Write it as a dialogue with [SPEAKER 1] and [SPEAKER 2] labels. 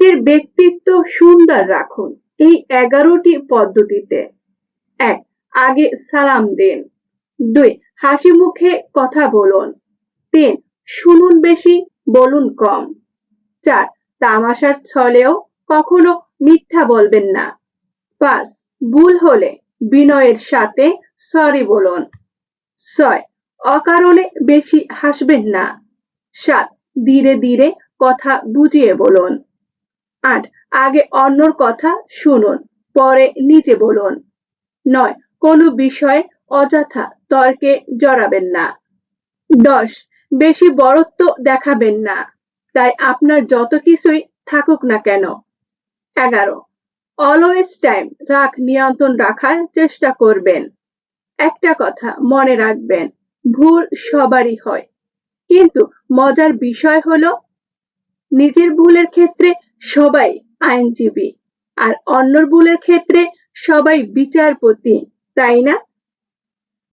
[SPEAKER 1] নিজের ব্যক্তিত্ব সুন্দর রাখুন এই 11টি পদ্ধতিতে। 1. আগে সালাম দিন। 2. হাসি মুখে কথা বলুন। 3. শুনুন বেশি, বলুন কম। 4. তামাশার ছলেও কখনো মিথ্যা বলবেন না। 5. ভুল হলে বিনয়ের সাথে সরি বলুন। 6. অকারণে বেশি হাসবেন না। 7. ধীরে ধীরে কথা বুঝিয়ে বলুন। 8. আগে অন্যর কথা শুনুন, পরে নিজে বলুন। 9. কোনো বিষয়ে অযথা তর্কে জড়াবেন না। 10. বেশি বড়ত্ব দেখাবেন না, তাই আপনার যত কিছুই থাকুক না কেন। 11. অলওয়েজ টাইম রাগ নিয়ন্ত্রণ রাখার চেষ্টা করবেন। একটা কথা মনে রাখবেন, ভুল সবারই হয়, কিন্তু মজার বিষয় হলো নিজের ভুলের ক্ষেত্রে সবাই আইনজীবী আর অন্যর ভুলের ক্ষেত্রে সবাই বিচারপতি, তাই না?